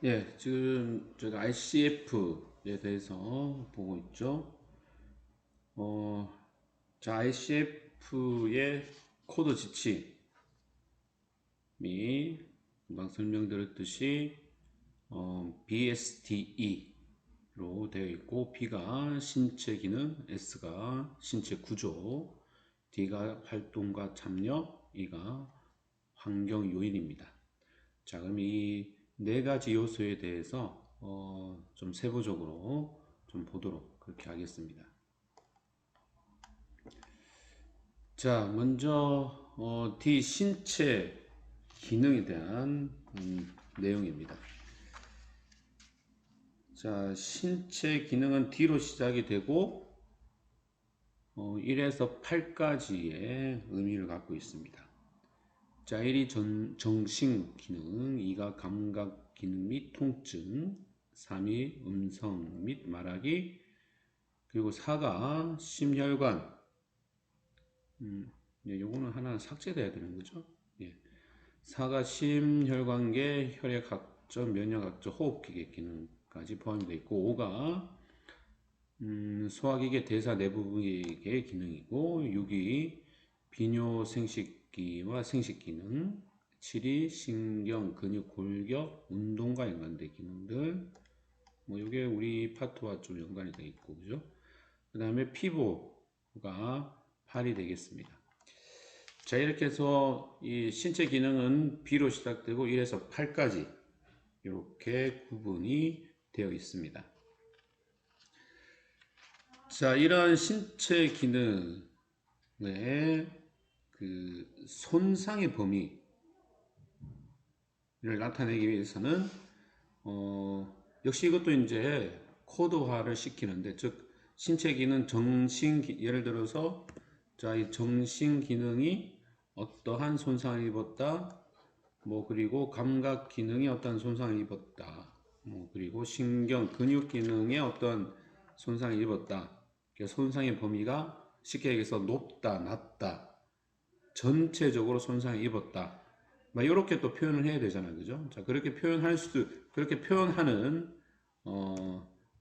예, 지금 제가 ICF에 대해서 보고 있죠. 어, 자, ICF의 코드 지침이 금방 설명드렸듯이 BSDE로 되어 있고, B가 신체 기능, S가 신체 구조, D가 활동과 참여, E가 환경 요인입니다. 자, 그럼 이 네 가지 요소에 대해서 좀 세부적으로 좀 보도록 그렇게 하겠습니다. 자, 먼저 D 신체 기능에 대한 내용입니다. 자, 신체 기능은 D로 시작이 되고 1에서 8까지의 의미를 갖고 있습니다. 자, 1이 정신 기능, 2가 감각 기능 및 통증, 3이 음성 및 말하기, 그리고 4가 심혈관, 예, 요거는 하나 삭제돼야 되는 거죠. 예. 4가 심혈관계, 혈액학적, 면역학적, 호흡기계 기능까지 포함이 되어 있고, 5가 소화기계, 대사 내부기계 기능이고, 6이 비뇨 생식기와 생식기능, 7이 신경, 근육, 골격, 운동과 연관된 기능들, 뭐 이게 우리 파트와 좀 연관이 되어 있고, 그죠? 그 다음에 피부가 8이 되겠습니다. 자, 이렇게 해서 이 신체 기능은 B로 시작되고 1에서 8까지 이렇게 구분이 되어 있습니다. 자, 이런 신체 기능의 그 손상의 범위를 나타내기 위해서는 역시 이것도 이제 코드화를 시키는데, 즉 신체 기능 예를 들어서 자, 이 정신 기능이 어떠한 손상을 입었다. 뭐 그리고 감각 기능이 어떠한 손상을 입었다. 뭐 그리고 신경 근육 기능에 어떤 손상을 입었다. 손상의 범위가 쉽게 얘기해서 높다, 낮다, 전체적으로 손상을 입었다. 막 이렇게 또 표현을 해야 되잖아요, 그죠? 자, 그렇게 표현하는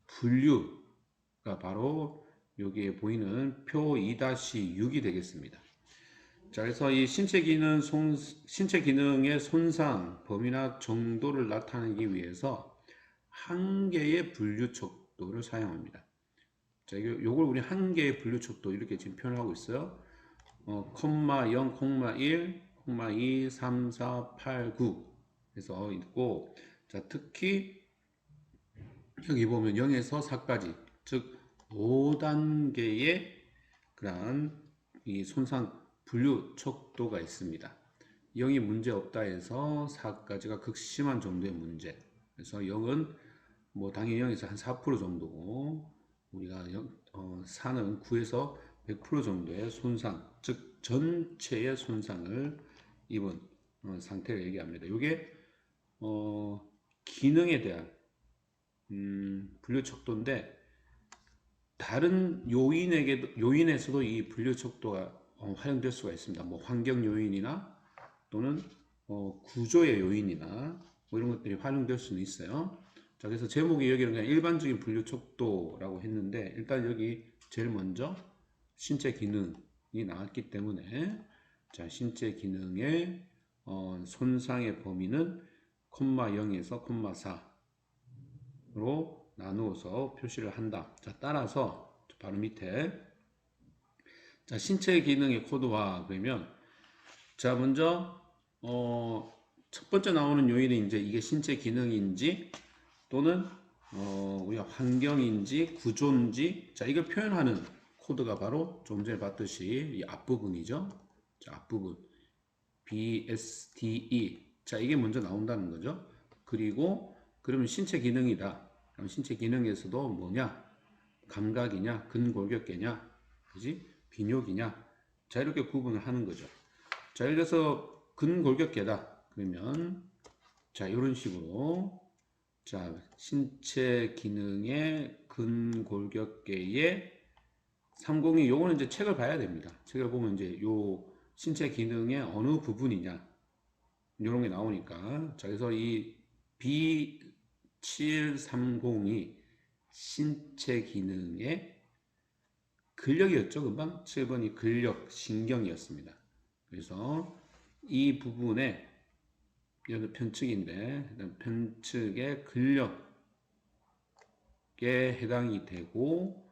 분류가 바로 여기에 보이는 표 2-6이 되겠습니다. 자, 그래서 이 신체 기능의 손상 범위나 정도를 나타내기 위해서 한 개의 분류 척도를 사용합니다. 자, 요걸 우리 한 개의 분류 척도 이렇게 지금 표현하고 있어요. 콤마 0, 콤마 1, 콤마 2, 3, 4, 8, 9 해서 있고, 자, 특히 여기 보면 0에서 4까지, 즉 5단계의 그러한 이 손상 분류 척도가 있습니다. 0이 문제 없다 해서 4까지가 극심한 정도의 문제. 그래서 0은 뭐 당연히 0에서 한 4% 정도고, 우리가 4는 9에서 100% 정도의 손상, 즉 전체의 손상을 입은 상태를 얘기합니다. 이게 기능에 대한 분류 척도인데, 다른 요인에서도 이 분류 척도가 활용될 수가 있습니다. 뭐 환경 요인이나 또는 구조의 요인이나 뭐 이런 것들이 활용될 수는 있어요. 자, 그래서 제목이 여기는 그냥 일반적인 분류 척도라고 했는데, 일단 여기 제일 먼저 신체 기능이 나왔기 때문에, 자, 신체 기능의 손상의 범위는 콤마 0에서 콤마 4로 나누어서 표시를 한다. 자, 따라서 바로 밑에, 자, 신체 기능의 코드화 그러면, 자, 먼저 첫 번째 나오는 요인은 이제 이게 신체 기능인지 또는 우리가 환경인지 구조인지, 자, 이걸 표현하는 코드가 바로 좀 전에 봤듯이 이 앞부분이죠. 자, 앞부분 BSDE. 자, 이게 먼저 나온다는 거죠. 그리고 그러면 신체 기능이다. 그럼 신체 기능에서도 뭐냐? 감각이냐, 근골격계냐, 그지? 비뇨기냐. 자, 이렇게 구분을 하는 거죠. 자, 예를 들어서 근골격계다. 그러면 자, 이런 식으로, 자, 신체 기능의 근골격계의 302, 요거는 이제 책을 봐야 됩니다. 책을 보면 이제 요 신체 기능의 어느 부분이냐, 이런 게 나오니까. 자, 그래서 이 730이 신체 기능의 근력이었죠. 금방 7번이 근력, 신경이었습니다. 그래서 이 부분에 여기 편측인데 편측의 근력에 해당이 되고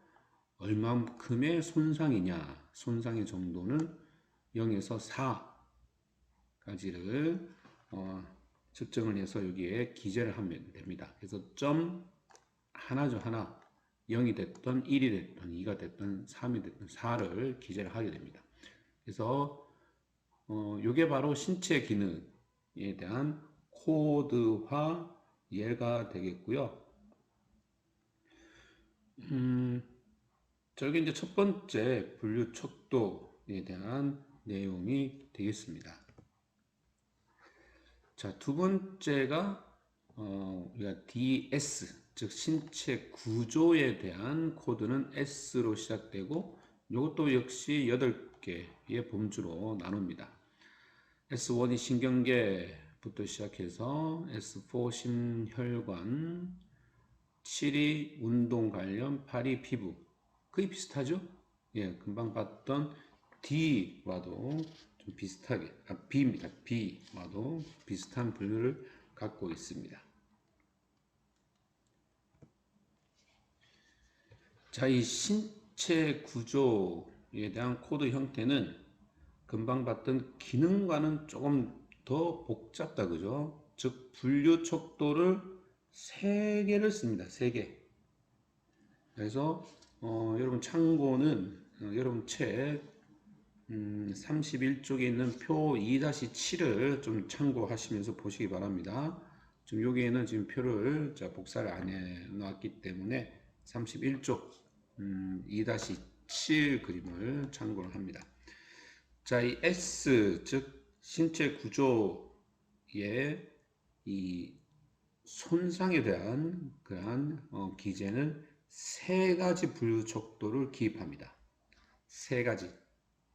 얼만큼의 손상이냐, 손상의 정도는 0에서 4까지를 측정을 해서 여기에 기재를 하면 됩니다. 그래서 점 하나죠, 하나. 0이 됐든 1이 됐든 2가 됐든 3이 됐든 4를 기재를 하게 됩니다. 그래서 이게 바로 신체 기능에 대한 코드화 예가 되겠고요. 저게 이제 첫 번째 분류 척도에 대한 내용이 되겠습니다. 자, 두 번째가 우리가 DS, 즉 신체 구조에 대한 코드는 S로 시작되고 이것도 역시 8개의 범주로 나눕니다. S1이 신경계부터 시작해서 S4 심혈관, 7이 운동 관련, 8이 피부. 거의 비슷하죠? 예, 금방 봤던 D와도 좀 비슷하게, B입니다. B와도 비슷한 분류를 갖고 있습니다. 자, 이 신체 구조에 대한 코드 형태는 금방 봤던 기능과는 조금 더 복잡다, 그죠? 즉, 분류 척도를 3개를 씁니다. 3개. 그래서 여러분 참고는 여러분 책 31쪽에 있는 표 2-7을 좀 참고하시면서 보시기 바랍니다. 지금 여기에는 지금 표를 복사를 안 해 놨기 때문에 31쪽 2-7 그림을 참고를 합니다. 자, 이 S 즉 신체 구조의 이 손상에 대한 그러한 기재는 3가지 분류 척도를 기입합니다. 3가지.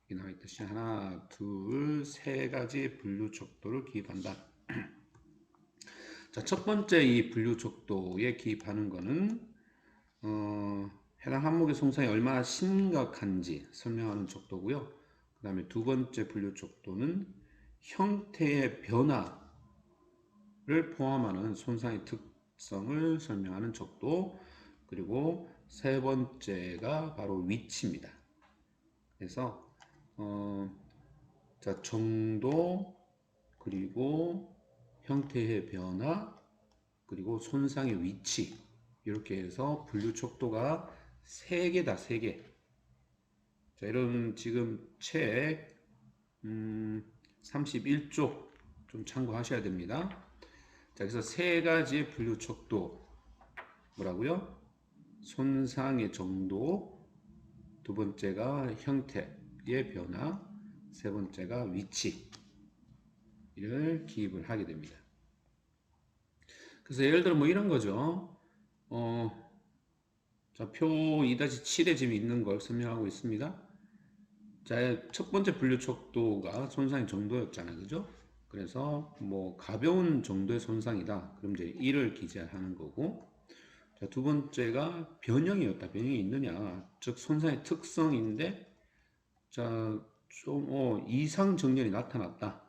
여기 나와 있듯이 하나, 둘, 3가지 분류 척도를 기입한다. 자, 첫 번째 이 분류 척도에 기입하는 거는 해당 항목의 손상이 얼마나 심각한지 설명하는 척도고요. 그 다음에 두 번째 분류 척도는 형태의 변화를 포함하는 손상의 특성을 설명하는 척도, 그리고 세 번째가 바로 위치입니다. 그래서 자, 정도, 그리고 형태의 변화, 그리고 손상의 위치, 이렇게 해서 분류 척도가 3개다, 3개. 자, 이런 지금 책 31쪽 좀 참고하셔야 됩니다. 자, 그래서 3가지의 분류 척도 뭐라고요? 손상의 정도, 두 번째가 형태의 변화, 세 번째가 위치를 기입을 하게 됩니다. 그래서 예를 들어 뭐 이런 거죠. 자, 표 2-7에 지금 있는 걸 설명하고 있습니다. 자, 첫 번째 분류 척도가 손상의 정도였잖아요. 그죠? 그래서 뭐 가벼운 정도의 손상이다. 그럼 이제 1을 기재하는 거고, 자, 두 번째가 변형이었다. 변형이 있느냐. 즉, 손상의 특성인데, 자, 좀, 이상 정렬이 나타났다.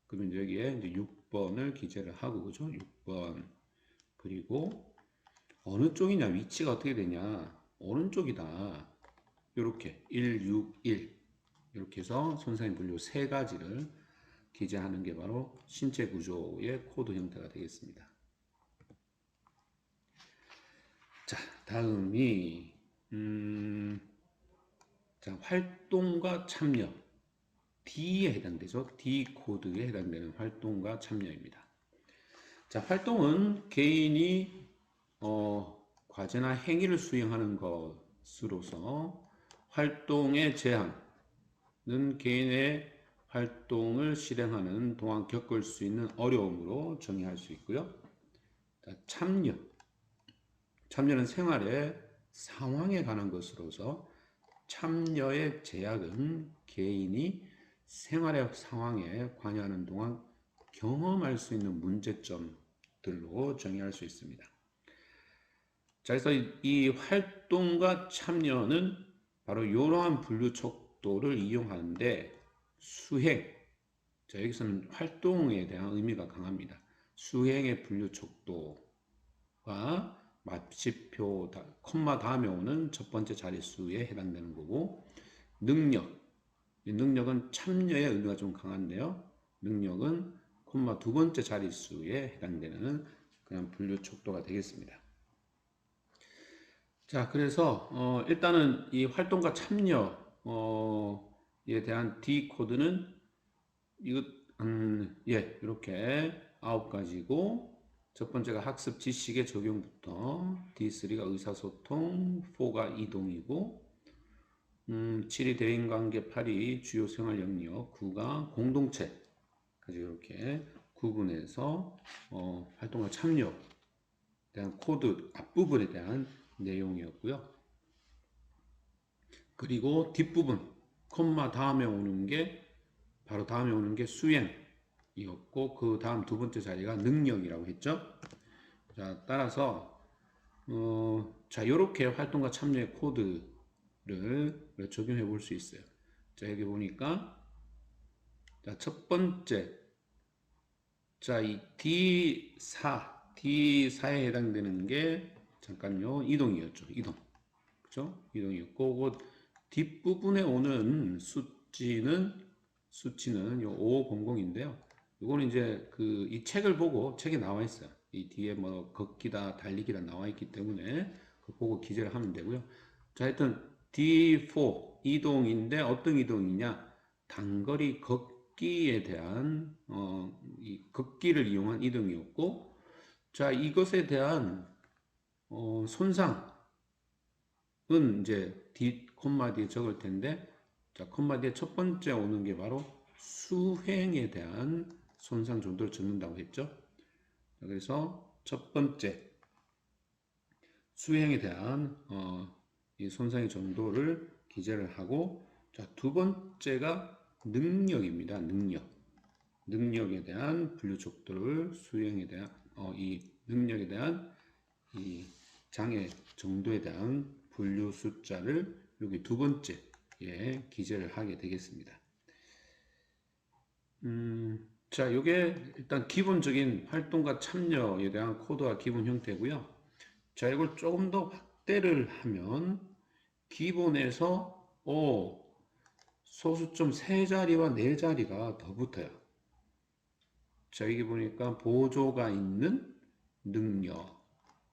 그러면 여기에 이제 6번을 기재를 하고, 그죠? 6번. 그리고 어느 쪽이냐, 위치가 어떻게 되냐. 오른쪽이다. 이렇게 1, 6, 1. 이렇게 해서 손상의 분류 3가지를 기재하는 게 바로 신체 구조의 코드 형태가 되겠습니다. 자, 다음이 자, 활동과 참여 D에 해당되죠. D 코드에 해당되는 활동과 참여입니다. 자, 활동은 개인이 과제나 행위를 수행하는 것으로서 활동의 제한은 개인의 활동을 실행하는 동안 겪을 수 있는 어려움으로 정의할 수 있고요. 자, 참여는 생활의 상황에 관한 것으로서 참여의 제약은 개인이 생활의 상황에 관여하는 동안 경험할 수 있는 문제점들로 정의할 수 있습니다. 자, 그래서 이 활동과 참여는 바로 이러한 분류 척도를 이용하는데 수행, 자, 여기서는 활동에 대한 의미가 강합니다. 수행의 분류 척도가 마침표, 콤마 다음에 오는 첫 번째 자릿수에 해당되는 거고, 능력, 이 능력은 참여의 의미가 좀 강한데요. 능력은 콤마 두 번째 자릿수에 해당되는 그런 분류 척도가 되겠습니다. 자, 그래서 일단은 이 활동과 참여에 대한 D 코드는 이거 예, 이렇게 9가지고 첫 번째가 학습 지식의 적용부터 D3가 의사소통, 4가 이동이고 7이 대인관계, 8이 주요 생활 영역, 9가 공동체까지 이렇게 구분해서 활동과 참여에 대한 코드 앞부분에 대한 내용이었고요. 그리고 뒷부분 콤마 다음에 오는 게 바로 다음에 오는 게 수행이었고 그 다음 두 번째 자리가 능력이라고 했죠. 자, 따라서 자, 이렇게 활동과 참여의 코드를 적용해 볼 수 있어요. 자, 여기 보니까 자, 첫 번째 자, 이 D4에 해당되는 게 잠깐요. 이동이었죠. 이동. 그죠? 이동이었고 그 뒷부분에 오는 수치는 요 500인데요. 이거는 이제 그 이 책을 보고 책에 나와 있어요. 이 뒤에 뭐 걷기다, 달리기다 나와 있기 때문에 그 보고 기재를 하면 되고요. 자, 하여튼 D4 이동인데 어떤 이동이냐? 단거리 걷기에 대한 이 걷기를 이용한 이동이었고, 자, 이것에 대한 손상은 이제 D 콤마 뒤에 적을 텐데, 자, 콤마 뒤에 첫 번째 오는 게 바로 수행에 대한 손상 정도를 적는다고 했죠. 자, 그래서 첫 번째 수행에 대한 이 손상의 정도를 기재를 하고, 자, 두 번째가 능력입니다. 능력에 대한 분류 척도를 수행에 대한 이 능력에 대한 이 장애 정도에 대한 분류 숫자를 여기 두 번째에 기재를 하게 되겠습니다. 자, 이게 일단 기본적인 활동과 참여에 대한 코드와 기본 형태고요. 자, 이걸 조금 더 확대를 하면 기본에서 소수점 3자리와 4자리가 더 붙어요. 자, 여기 보니까 보조가 있는 능력,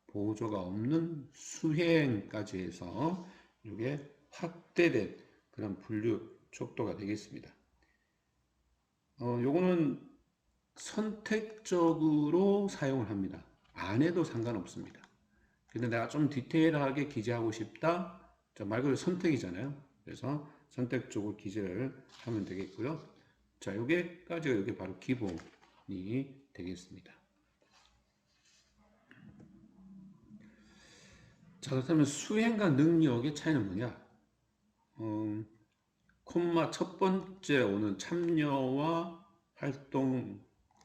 보조가 없는 수행까지 해서 이게 확대된 그런 분류 척도가 되겠습니다. 요거는 선택적으로 사용을 합니다. 안 해도 상관없습니다. 근데 내가 좀 디테일하게 기재하고 싶다? 자, 말 그대로 선택이잖아요. 그래서 선택적으로 기재를 하면 되겠고요. 자, 여기까지가 여기 바로 기본이 되겠습니다. 자, 그렇다면 수행과 능력의 차이는 뭐냐? 콤마 첫 번째 오는 참여와 활동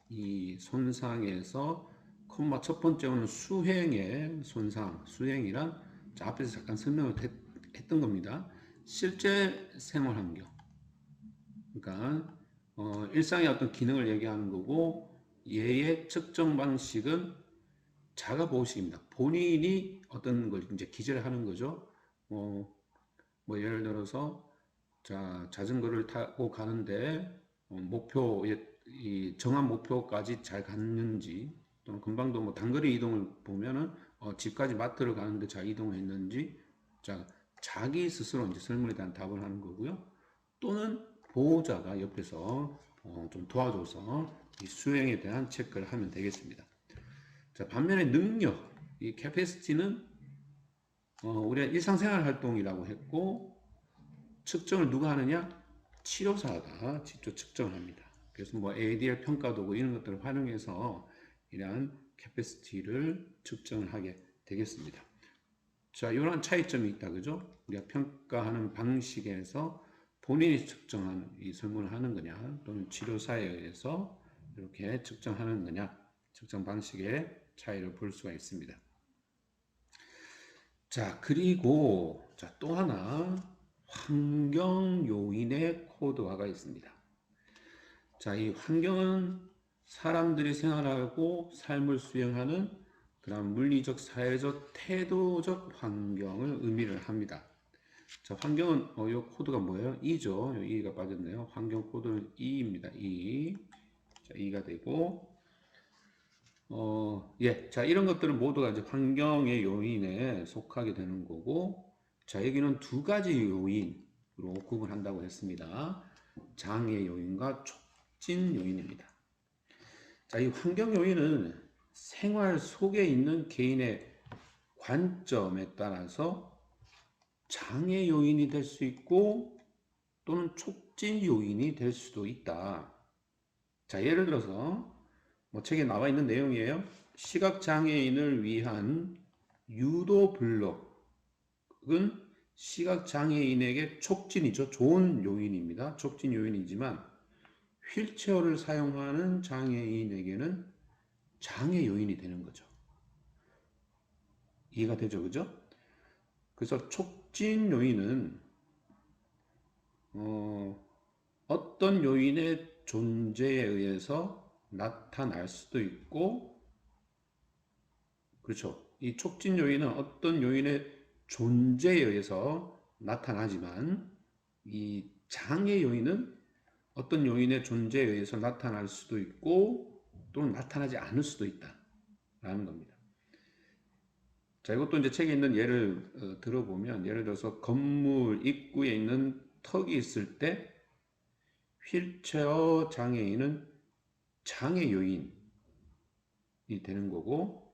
이 손상에서 콤마 첫 번째 오는 수행의 손상, 수행이란 자, 앞에서 잠깐 설명을 했던 겁니다. 실제 생활 환경. 그러니까 일상의 어떤 기능을 얘기하는 거고 얘의 측정 방식은 자가 보호식입니다. 본인이 어떤 걸 이제 기재를 하는 거죠. 뭐 예를 들어서 자, 자전거를 타고 가는데 이 정한 목표까지 잘 갔는지 또는 금방도 뭐 단거리 이동을 보면은 집까지 마트를 가는데 잘 이동했는지 자, 자기 스스로 이제 설문에 대한 답을 하는 거고요. 또는 보호자가 옆에서 좀 도와줘서 이 수행에 대한 체크를 하면 되겠습니다. 자, 반면에 능력, 이 캐패시티는 우리가 일상생활 활동이라고 했고 측정을 누가 하느냐? 치료사가 직접 측정을 합니다. 그래서 뭐 ADL 평가도구 이런 것들을 활용해서 이러한 캐패시티를 측정을 하게 되겠습니다. 자, 이런 차이점이 있다, 그죠? 우리가 평가하는 방식에서 본인이 측정하는 이 설문을 하는 거냐, 또는 치료사에 의해서 이렇게 측정하는 거냐, 측정 방식의 차이를 볼 수가 있습니다. 자, 그리고 자, 또 하나 환경 요인의 코드화가 있습니다. 자, 이 환경은 사람들이 생활하고 삶을 수행하는 그런 물리적, 사회적, 태도적 환경을 의미를 합니다. 자, 환경은 요 코드가 뭐예요? E죠. 요 E가 빠졌네요. 환경 코드는 E입니다. E. 자, E가 되고 예. 자, 이런 것들은 모두가 이제 환경의 요인에 속하게 되는 거고, 자, 여기는 두 가지 요인으로 구분한다고 했습니다. 장애 요인과 촉진 요인입니다. 자, 이 환경 요인은 생활 속에 있는 개인의 관점에 따라서 장애 요인이 될 수 있고 또는 촉진 요인이 될 수도 있다. 자, 예를 들어서 뭐 책에 나와 있는 내용이에요. 시각장애인을 위한 유도 블록은 시각장애인에게 촉진이죠. 좋은 요인입니다. 촉진 요인이지만 휠체어를 사용하는 장애인에게는 장애 요인이 되는 거죠. 이해가 되죠? 그죠? 그래서 촉진 요인은 어떤 요인의 존재에 의해서 나타날 수도 있고, 그렇죠. 이 촉진 요인은 어떤 요인의 존재에 의해서 나타나지만, 이 장애 요인은 어떤 요인의 존재에 의해서 나타날 수도 있고, 또는 나타나지 않을 수도 있다라는 겁니다. 자, 이것도 이제 책에 있는 예를 들어보면, 예를 들어서 건물 입구에 있는 턱이 있을 때 휠체어 장애인은 장애 요인이 되는 거고,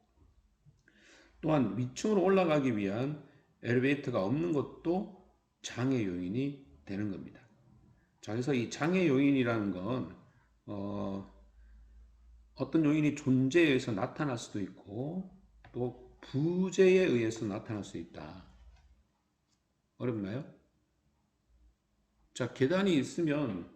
또한 위층으로 올라가기 위한 엘리베이터가 없는 것도 장애 요인이 되는 겁니다. 자, 그래서 이 장애 요인이라는 건 어떤 요인이 존재에 의해서 나타날 수도 있고 또 부재에 의해서 나타날 수 있다. 어렵나요? 자, 계단이 있으면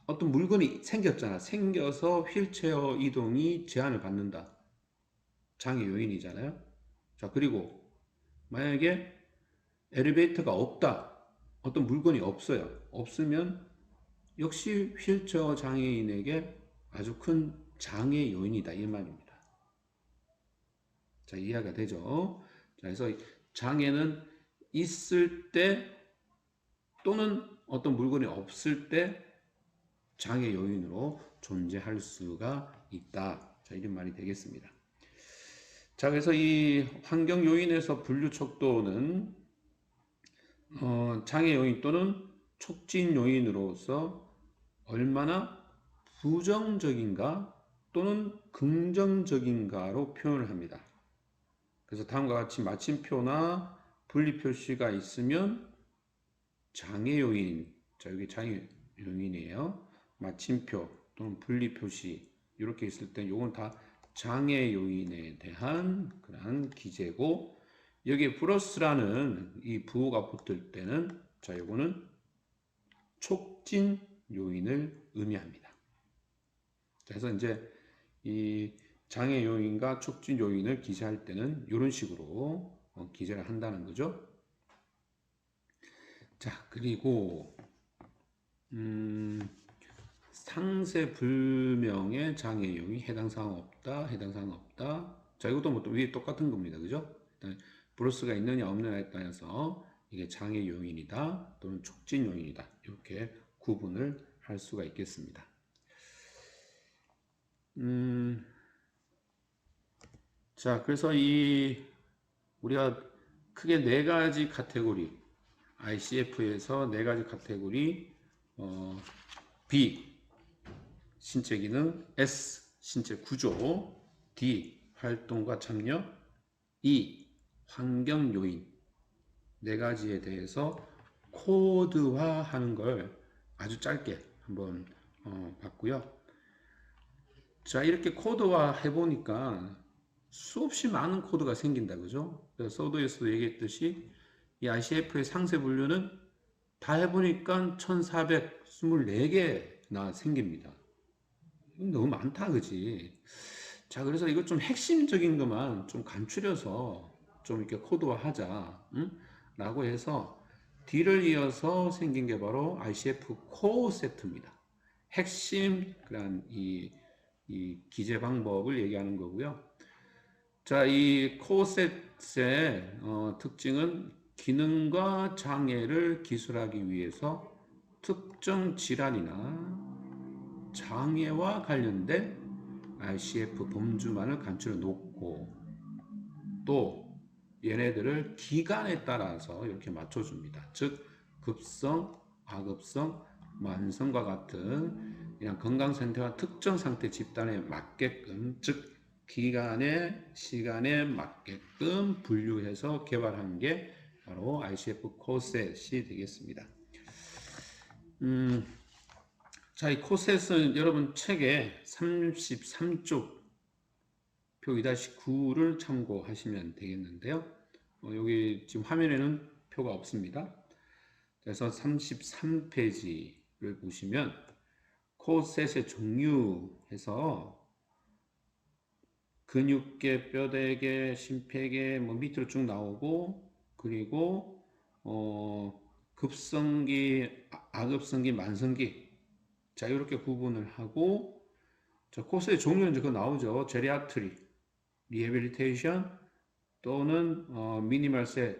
어떤 물건이 생겼잖아. 생겨서 휠체어 이동이 제한을 받는다. 장애 요인이잖아요. 자, 그리고 만약에 엘리베이터가 없다. 어떤 물건이 없어요. 없으면 역시 휠체어 장애인에게 아주 큰 장애 요인이다. 이 말입니다. 자, 이해가 되죠? 자, 그래서 장애는 있을 때 또는 어떤 물건이 없을 때 장애 요인으로 존재할 수가 있다. 자, 이런 말이 되겠습니다. 자, 그래서 이 환경 요인에서 분류 척도는 장애 요인 또는 촉진 요인으로서 얼마나 부정적인가 또는 긍정적인가로 표현을 합니다. 그래서 다음과 같이 마침표나 분리 표시가 있으면 장애 요인, 자, 여기 장애 요인이에요. 마침표 또는 분리 표시 이렇게 있을 때 이건 다 장애 요인에 대한 그런 기재고, 여기에 플러스라는 이 부호가 붙을 때는 자, 요거는 촉진 요인을 의미합니다. 그래서 이제 이 장애 요인과 촉진 요인을 기재할 때는 이런 식으로 기재를 한다는 거죠. 자, 그리고 상세 불명의 장애 요인이 해당 사항 없다, 해당 사항 없다. 자, 이것도 뭐 또 위에 똑같은 겁니다. 그죠? 일단 브로스가 있느냐 없느냐에 따라서 이게 장애 요인이다 또는 촉진 요인이다 이렇게 구분을 할 수가 있겠습니다. 자, 그래서 우리가 크게 네 가지 카테고리, ICF에서 네 가지 카테고리, B, 신체 기능, S, 신체 구조, D, 활동과 참여, E, 환경 요인, 네 가지에 대해서 코드화하는 걸 아주 짧게 한번 봤고요. 자, 이렇게 코드화 해보니까 수없이 많은 코드가 생긴다, 그죠? 서두에서도 얘기했듯이 이 ICF의 상세 분류는 다 해보니까 1424개나 생깁니다. 너무 많다, 그지? 자, 그래서 이거 좀 핵심적인 것만 좀 간추려서 좀 이렇게 코드화하자, 응? 라고 해서 D를 이어서 생긴 게 바로 ICF 코어 세트입니다. 핵심 그런 이 기재 방법을 얘기하는 거고요. 자, 이 코어 세트의 특징은 기능과 장애를 기술하기 위해서 특정 질환이나 장애와 관련된 ICF 범주만을 간추려 놓고 또 얘네들을 기간에 따라서 이렇게 맞춰줍니다. 즉 급성, 아급성, 만성과 같은 그냥 건강 상태와 특정 상태 집단에 맞게끔 즉 기간에 시간에 맞게끔 분류해서 개발한 게 바로 ICF 코셋이 되겠습니다. 자, 이 코셋은 여러분 책에 33쪽 표 2-9를 참고하시면 되겠는데요. 여기 지금 화면에는 표가 없습니다. 그래서 33페이지를 보시면 코셋의 종류에서 근육계, 뼈대계, 심폐계 뭐 밑으로 쭉 나오고 그리고 급성기, 아급성기, 만성기 자 이렇게 구분을 하고 자 코스의 종류는 그거 나오죠. 제리아트리, 리해빌리테이션 또는 미니멀 셋,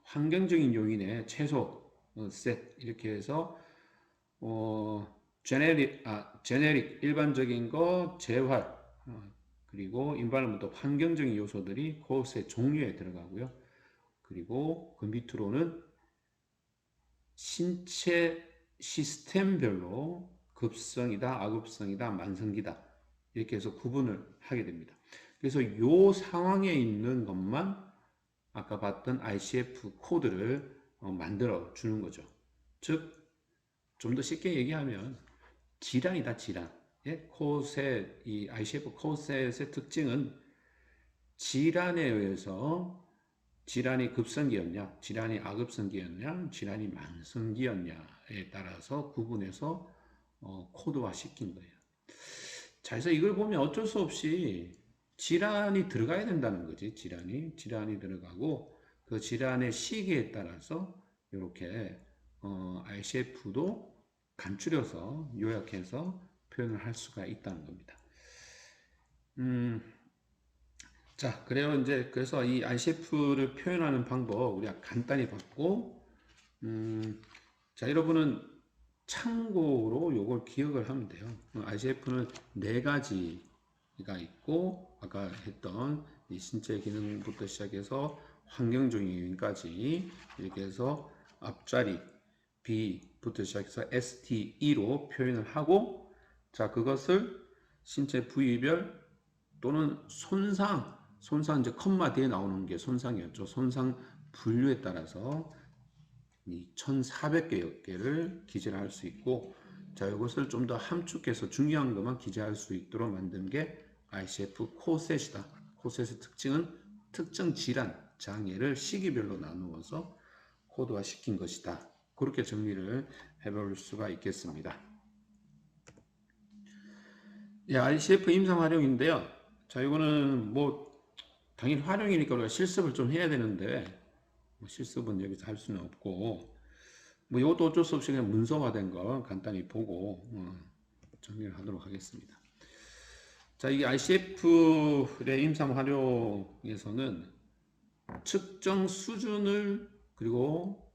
환경적인 요인의 최소 셋 이렇게 해서 제네릭 일반적인 거 재활 그리고 인바이러먼트 환경적인 요소들이 코스의 종류에 들어가고요. 그리고 그 밑으로는 신체 시스템별로 급성이다, 아급성이다, 만성기다 이렇게 해서 구분을 하게 됩니다. 그래서 이 상황에 있는 것만 아까 봤던 ICF 코드를 만들어 주는 거죠. 즉, 좀 더 쉽게 얘기하면 질환이다, 질환. 예? 코셋, 이 ICF 코셋의 특징은 질환에 의해서 질환이 급성기였냐, 질환이 아급성기였냐, 질환이 만성기였냐에 따라서 구분해서 코드화 시킨 거예요. 자, 그래서 이걸 보면 어쩔 수 없이 질환이 들어가야 된다는 거지. 질환이 들어가고 그 질환의 시기에 따라서 이렇게 ICF도 간추려서 요약해서 표현을 할 수가 있다는 겁니다. 자, 그래요. 이제 그래서 이 ICF를 표현하는 방법 우리가 간단히 봤고, 자, 여러분은 참고로 요걸 기억을 하면 돼요. ICF는 네 가지가 있고, 아까 했던 이 신체 기능부터 시작해서 환경적인 요인까지 이렇게 해서 앞자리 B부터 시작해서 STE로 표현을 하고, 자, 그것을 신체 부위별 또는 손상 이제 컴마 뒤에 나오는 게 손상이었죠. 손상 분류에 따라서 이 1400개를 기재를 할 수 있고 자 이것을 좀 더 함축해서 중요한 것만 기재할 수 있도록 만든 게 ICF 코셋이다. 코셋의 특징은 특정 질환, 장애를 시기별로 나누어서 코드화 시킨 것이다. 그렇게 정리를 해볼 수가 있겠습니다. 예, ICF 임상 활용인데요. 자, 이거는 뭐 당연히 활용이니까 우리가 실습을 좀 해야 되는데 뭐 실습은 여기서 할 수는 없고 뭐 이것도 어쩔 수 없이 그냥 문서화된 거 간단히 보고 정리를 하도록 하겠습니다. 자, 이게 ICF의 임상 활용에서는 측정 수준을 그리고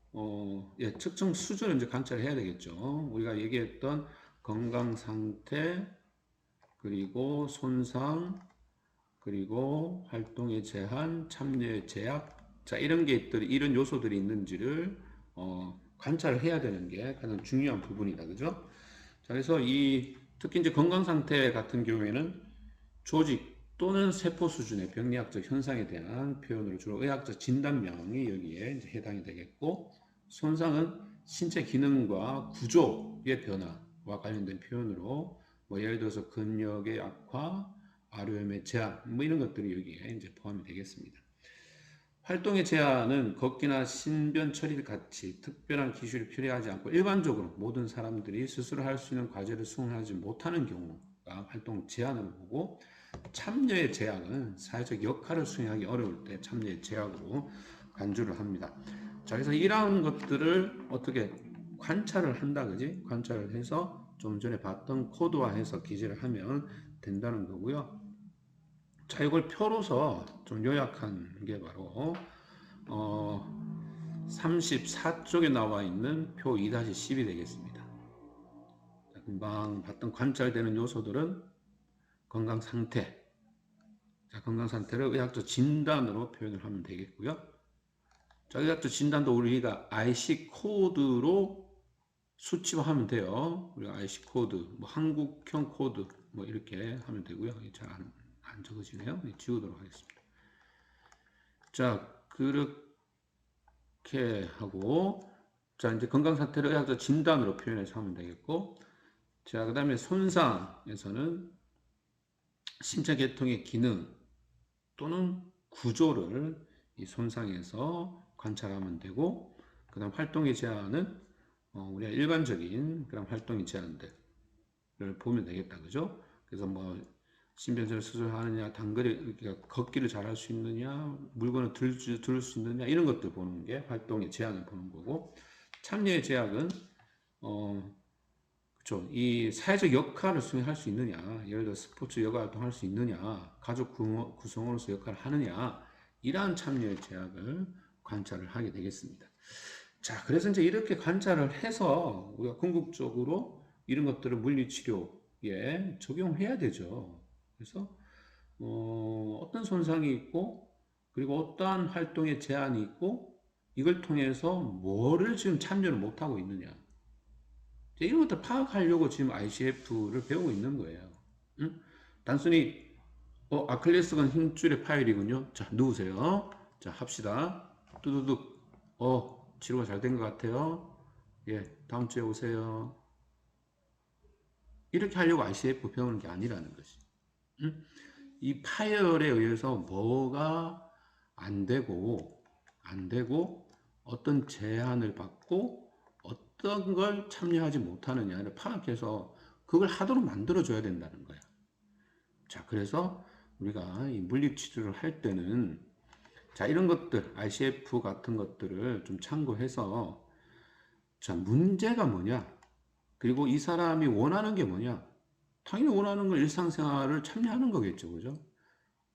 측정 수준을 이제 관찰해야 되겠죠. 우리가 얘기했던 건강 상태 그리고 손상 그리고 활동의 제한, 참여의 제약, 자 이런 이런 요소들이 있는지를 관찰을 해야 되는 게 가장 중요한 부분이다, 그죠? 자, 그래서 특히 이제 건강 상태 같은 경우에는 조직 또는 세포 수준의 병리학적 현상에 대한 표현으로 주로 의학적 진단명이 여기에 이제 해당이 되겠고, 손상은 신체 기능과 구조의 변화와 관련된 표현으로 뭐 예를 들어서 근력의 약화, ROM의 제한 뭐 이런 것들이 여기에 이제 포함이 되겠습니다. 활동의 제한은 걷기나 신변 처리 같이 특별한 기술이 필요하지 않고 일반적으로 모든 사람들이 스스로 할 수 있는 과제를 수행하지 못하는 경우 활동 제한을 보고, 참여의 제약은 사회적 역할을 수행하기 어려울 때 참여의 제약으로 간주를 합니다. 자, 그래서 이러한 것들을 어떻게 관찰을 한다, 그지? 관찰을 해서 좀 전에 봤던 코드화해서 기재를 하면 된다는 거고요. 자, 이걸 표로서 좀 요약한 게 바로 34쪽에 나와 있는 표 2-10이 되겠습니다. 자, 금방 봤던 관찰되는 요소들은 건강 상태, 자, 건강 상태를 의학적 진단으로 표현을 하면 되겠고요. 자, 의학적 진단도 우리가 IC 코드로 수치화하면 돼요. 우리가 IC 코드, 뭐 한국형 코드, 뭐 이렇게 하면 되고요. 잘 안 적어지네요. 지우도록 하겠습니다. 자, 그렇게 하고, 자, 이제 건강 상태를 의학적 진단으로 표현해서 하면 되겠고, 자, 그 다음에 손상에서는 신체 계통의 기능 또는 구조를 이 손상에서 관찰하면 되고, 그 다음 활동의 제한은 우리가 일반적인 그런 활동의 제한들을 보면 되겠다, 그죠? 그래서 뭐 신변절 수술하느냐, 단거리 그러니까 걷기를 잘할 수 있느냐, 물건을 들 수 있느냐 이런 것들 보는 게 활동의 제한을 보는 거고, 참여의 제약은 그렇죠. 이 사회적 역할을 수행할 수 있느냐, 예를 들어 스포츠 여가 활동할 수 있느냐, 가족 구성원으로서 역할을 하느냐, 이러한 참여의 제약을 관찰을 하게 되겠습니다. 자, 그래서 이제 이렇게 관찰을 해서 우리가 궁극적으로 이런 것들을 물리치료에 적용해야 되죠. 그래서 어떤 손상이 있고, 그리고 어떠한 활동의 제한이 있고, 이걸 통해서 뭐를 지금 참여를 못하고 있느냐. 이런 것들 파악하려고 지금 ICF를 배우고 있는 거예요. 응? 단순히 아킬레스건 힘줄의 파열이군요. 자, 누우세요. 자, 합시다. 뚜두둑. 치료가 잘 된 것 같아요. 예, 다음 주에 오세요. 이렇게 하려고 ICF 배우는 게 아니라는 것이. 응? 이 파열에 의해서 뭐가 안 되고 어떤 제한을 받고 어떤 걸 참여하지 못하느냐를 파악해서 그걸 하도록 만들어줘야 된다는 거야. 자, 그래서 우리가 이 물리치료를 할 때는 자, 이런 것들, ICF 같은 것들을 좀 참고해서 자, 문제가 뭐냐? 그리고 이 사람이 원하는 게 뭐냐? 당연히 원하는 건 일상생활을 참여하는 거겠죠, 그죠?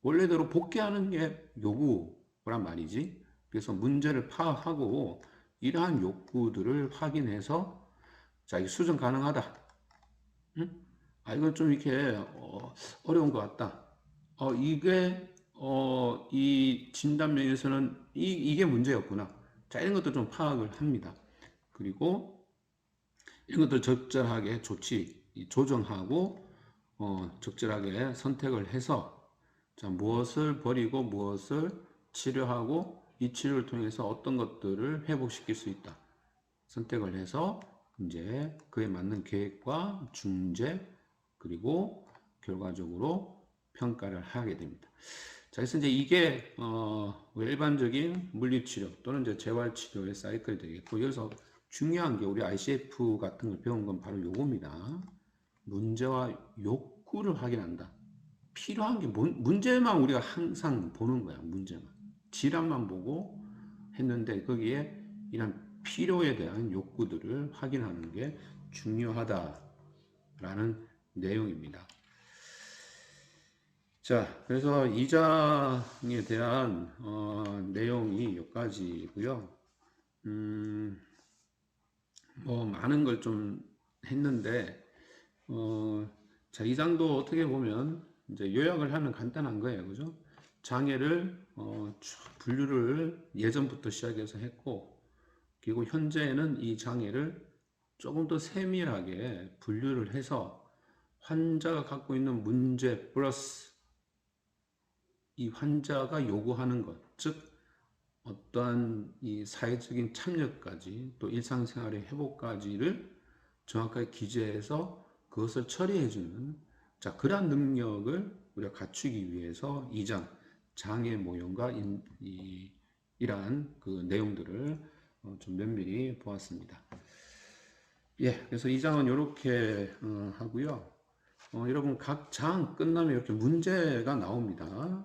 원래대로 복귀하는 게 요구란 말이지. 그래서 문제를 파악하고 이러한 욕구들을 확인해서 자, 이게 수정 가능하다. 응? 이건 좀 이렇게 어려운 것 같다. 이게 이 진단면에서는 이게 문제였구나. 자, 이런 것도 좀 파악을 합니다. 그리고 이런 것들 적절하게 조정하고 적절하게 선택을 해서 자, 무엇을 버리고 무엇을 치료하고 이 치료를 통해서 어떤 것들을 회복시킬 수 있다. 선택을 해서 이제 그에 맞는 계획과 중재 그리고 결과적으로 평가를 하게 됩니다. 자, 그래서 이제 이게 일반적인 물리치료 또는 이제 재활치료의 사이클이 되겠고, 여기서 중요한 게 우리 ICF 같은 걸 배운 건 바로 요겁니다. 문제와 욕구를 확인한다. 필요한 게 문제만 우리가 항상 보는 거야. 문제만 질환만 보고 했는데 거기에 이런 필요에 대한 욕구들을 확인하는 게 중요하다라는 내용입니다. 자, 그래서 2장에 대한 내용이 여기까지고요. 뭐 많은 걸 좀 했는데 자, 2장도 어떻게 보면 이제 요약을 하면 간단한 거예요, 그죠? 장애를 분류를 예전부터 시작해서 했고, 그리고 현재는 이 장애를 조금 더 세밀하게 분류를 해서 환자가 갖고 있는 문제 플러스 이 환자가 요구하는 것, 즉 어떠한 이 사회적인 참여까지 또 일상생활의 회복까지를 정확하게 기재해서 그것을 처리해주는 자, 그러한 능력을 우리가 갖추기 위해서 2장 장애 모형과 이러한 그 내용들을 좀 면밀히 보았습니다. 예, 그래서 2장은 이렇게 하고요. 여러분 각 장 끝나면 이렇게 문제가 나옵니다.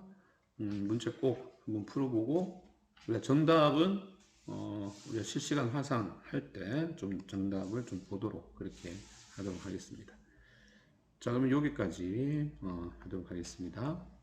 문제 꼭 한번 풀어보고 우리가 정답은 우리가 실시간 화상할 때 좀 정답을 좀 보도록 그렇게 하도록 하겠습니다. 자, 그러면 여기까지 하도록 하겠습니다.